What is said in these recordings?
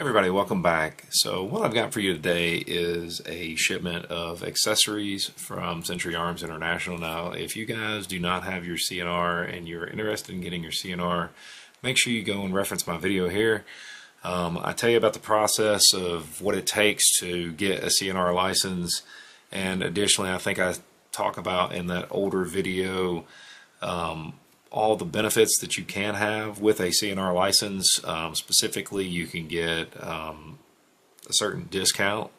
Everybody, welcome back. So what I've got for you today is a shipment of accessories from Century Arms International. Now, if you guys do not have your CNR and you're interested in getting your CNR, make sure you go and reference my video here. I tell you about the process of what it takes to get a CNR license, and additionally I think I talk about in that older video all the benefits that you can have with a CNR license. Specifically, you can get a certain discount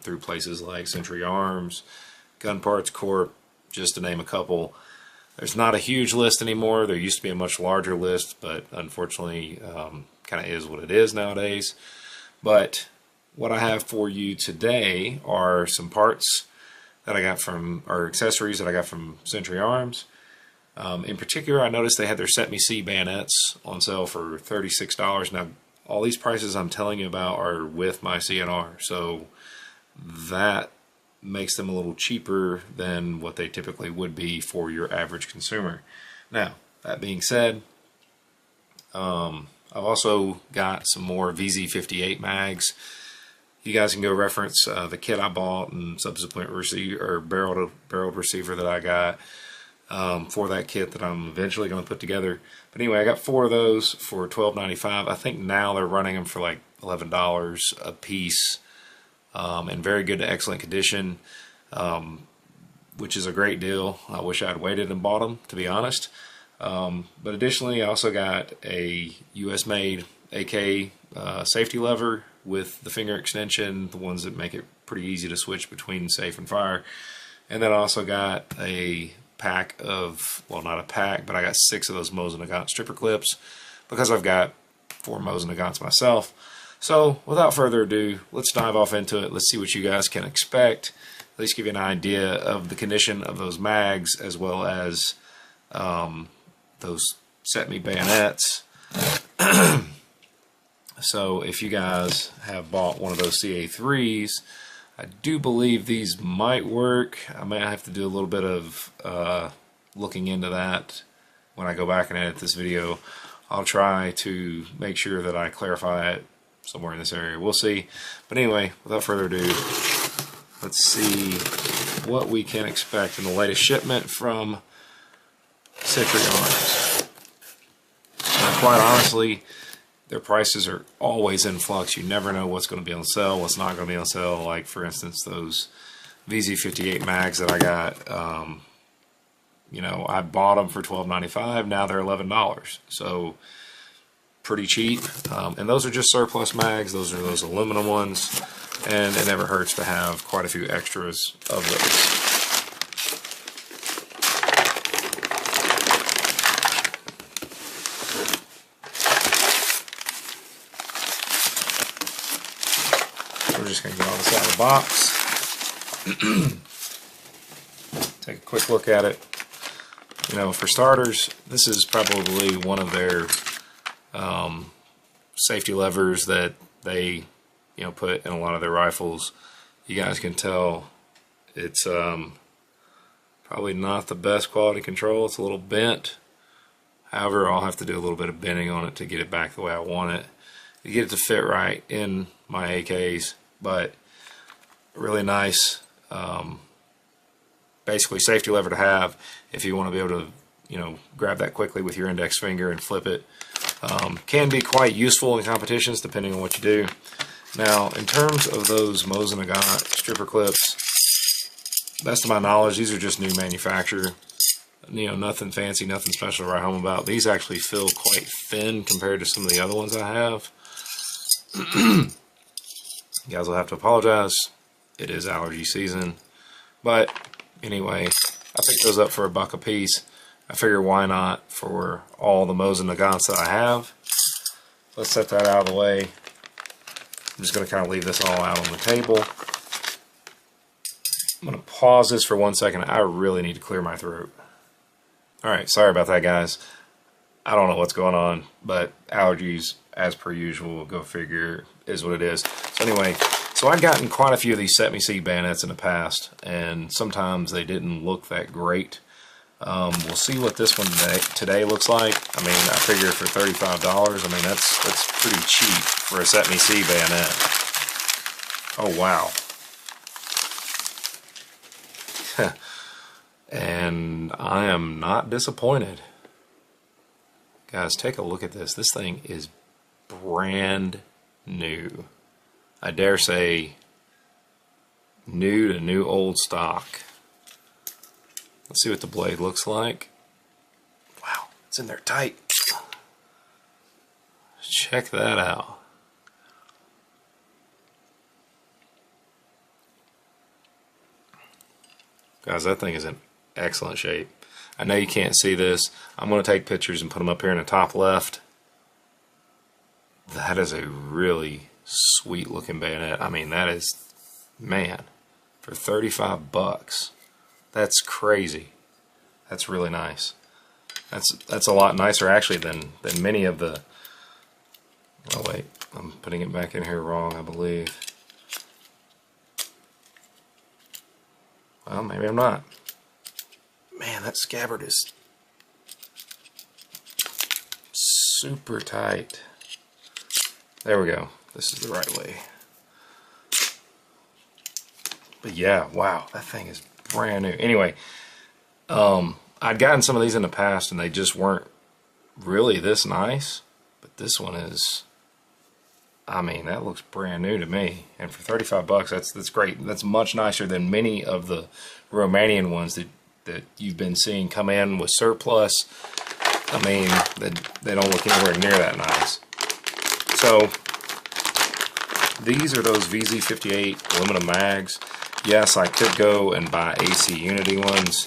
through places like Century Arms, Gun Parts Corp, just to name a couple. There's not a huge list anymore. There used to be a much larger list, but unfortunately kind of is what it is nowadays. But what I have for you today are some parts that I got from, or accessories that I got from Century Arms. In particular, I noticed they had their Cetme bayonets on sale for $36. Now, all these prices I'm telling you about are with my CNR, so that makes them a little cheaper than what they typically would be for your average consumer. Now, that being said, I've also got some more VZ-58 mags. You guys can go reference the kit I bought and subsequent receiver or barreled receiver that I got for that kit that I'm eventually going to put together. But anyway, I got 4 of those for $12.95. I think now they're running them for like $11 a piece, in very good to excellent condition, which is a great deal. I wish I'd waited and bought them, to be honest. But additionally, I also got a US made AK safety lever with the finger extension, the ones that make it pretty easy to switch between safe and fire. And then I also got a pack of, well, not a pack, but I got 6 of those Mosin Nagant stripper clips because I've got 4 Mosin Nagants myself. So without further ado, let's dive off into it. Let's see what you guys can expect. At least give you an idea of the condition of those mags, as well as those Cetme bayonets. So if you guys have bought one of those CA3s, I do believe these might work. I may have to do a little bit of looking into that when I go back and edit this video. I'll try to make sure that I clarify it somewhere in this area. We'll see. But anyway, without further ado, let's see what we can expect in the latest shipment from Century Arms. Now, quite honestly, their prices are always in flux. You never know what's going to be on sale, what's not going to be on sale. Like, for instance, those VZ-58 mags that I got, you know, I bought them for $12.95. Now they're $11. So, pretty cheap. And those are just surplus mags. Those are those aluminum ones. And it never hurts to have quite a few extras of those. We're just going to get all this out of the box. Take a quick look at it. You know, for starters, this is probably one of their safety levers that they, you know, put in a lot of their rifles. You guys can tell it's probably not the best quality control. It's a little bent. However, I'll have to do a little bit of bending on it to get it back the way I want it, to get it to fit right in my AKs. But really nice, basically safety lever to have if you want to be able to, you know, grab that quickly with your index finger and flip it. Can be quite useful in competitions depending on what you do. Now, in terms of those Mosin Nagant stripper clips, best of my knowledge, these are just new manufacture. You know, nothing fancy, nothing special to write home about. These actually feel quite thin compared to some of the other ones I have. You guys will have to apologize. It is allergy season. But anyway, I picked those up for $1 a piece. I figure why not for all the Mosin Nagants that I have. Let's set that out of the way. I'm just going to kind of leave this all out on the table. I'm going to pause this for 1 second. I really need to clear my throat. Alright, sorry about that, guys. I don't know what's going on, but allergies, as per usual, go figure, is what it is. So anyway, so I've gotten quite a few of these Cetme bayonets in the past, and sometimes they didn't look that great. We'll see what this one today looks like. I mean, I figure for $35, I mean, that's pretty cheap for a Cetme C bayonet. Oh, wow. And I am not disappointed. Guys, take a look at this. This thing is brand new. I dare say new to new old stock. Let's see what the blade looks like. Wow, it's in there tight. Check that out. Guys, that thing is in excellent shape. I know you can't see this. I'm going to take pictures and put them up here in the top left. That is a really sweet looking bayonet. I mean, that is, man, for $35. That's crazy. That's really nice. That's a lot nicer actually than many of the. Oh wait, I'm putting it back in here wrong, I believe. Well, maybe I'm not. Man, that scabbard is super tight. There we go. This is the right way. But yeah, wow, that thing is brand new. Anyway, I'd gotten some of these in the past and they just weren't really this nice. But this one is, I mean, that looks brand new to me. And for $35, that's great. That's much nicer than many of the Romanian ones that you've been seeing come in with surplus. I mean, they don't look anywhere near that nice. So these are those VZ-58 aluminum mags. Yes, I could go and buy AC Unity ones.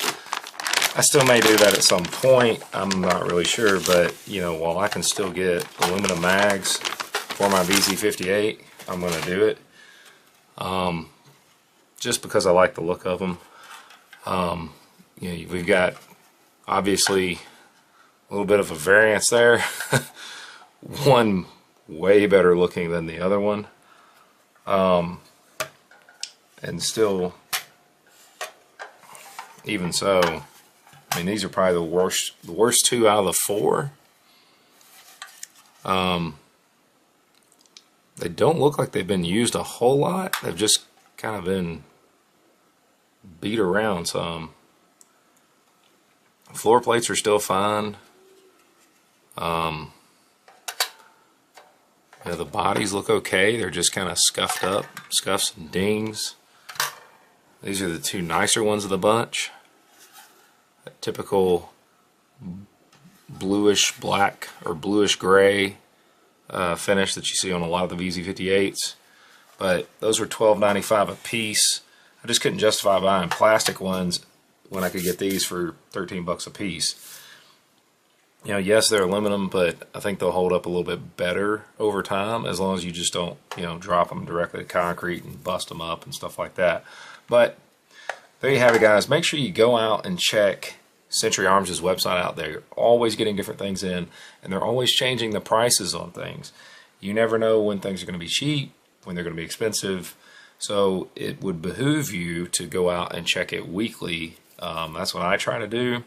I still may do that at some point. I'm not really sure, but you know, while I can still get aluminum mags for my VZ-58, I'm going to do it. Just because I like the look of them. You know, we've got obviously a little bit of a variance there. One way better looking than the other one. And still, even so, I mean, these are probably the worst two out of the four. They don't look like they've been used a whole lot. They've just kind of been beat around some. Floor plates are still fine. You know, the bodies look okay. They're just kind of scuffed up, scuffs and dings. These are the two nicer ones of the bunch. That typical bluish black or bluish gray finish that you see on a lot of the VZ-58s. But those were $12.95 a piece. I just couldn't justify buying plastic ones when I could get these for $13 a piece. You know, yes, they're aluminum, but I think they'll hold up a little bit better over time as long as you just don't, you know, drop them directly to concrete and bust them up and stuff like that. But there you have it, guys. Make sure you go out and check Century Arms' website out there. They're always getting different things in, and they're always changing the prices on things. You never know when things are going to be cheap, when they're going to be expensive. So it would behoove you to go out and check it weekly. That's what I try to do.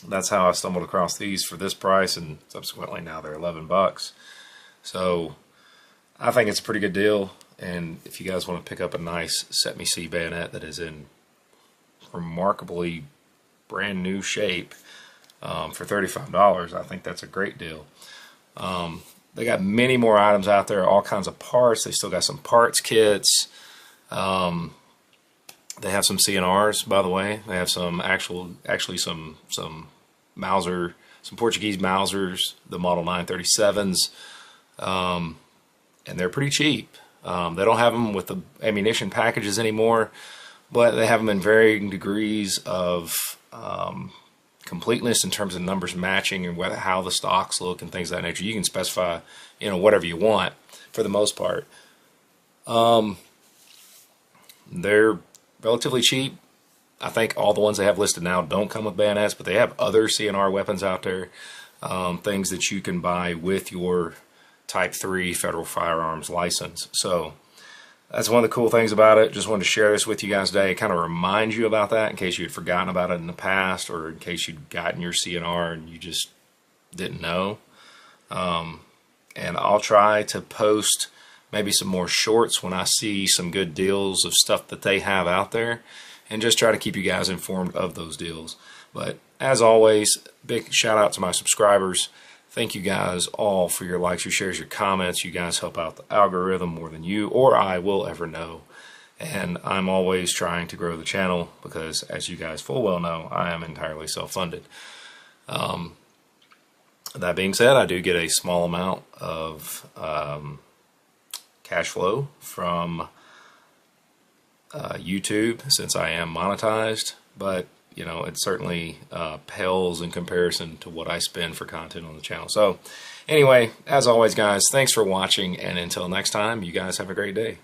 That's how I stumbled across these for this price, and subsequently now they're $11. So I think it's a pretty good deal. And if you guys want to pick up a nice Cetme C bayonet that is in remarkably brand new shape for $35, I think that's a great deal. They got many more items out there, all kinds of parts. They still got some parts kits. They have some CNRs, by the way. They have some actually some Mauser, some Portuguese Mausers, the Model 937s, and they're pretty cheap. They don't have them with the ammunition packages anymore, but they have them in varying degrees of completeness in terms of numbers matching and how the stocks look and things of that nature. You can specify, you know, whatever you want for the most part. They're relatively cheap. I think all the ones they have listed now don't come with bayonets, but they have other CNR weapons out there, things that you can buy with your Type 3 federal firearms license. So that's one of the cool things about it. Just wanted to share this with you guys today. Kind of remind you about that in case you had forgotten about it in the past, or in case you'd gotten your CNR and you just didn't know. And I'll try to post maybe some more shorts when I see some good deals of stuff that they have out there, and just try to keep you guys informed of those deals. But as always, big shout out to my subscribers. Thank you guys all for your likes, your shares, your comments. You guys help out the algorithm more than you or I will ever know. And I'm always trying to grow the channel because, as you guys full well know, I am entirely self-funded. That being said, I do get a small amount of cash flow from YouTube since I am monetized, but you know, it certainly pales in comparison to what I spend for content on the channel. So anyway, as always guys, thanks for watching, and until next time, you guys have a great day.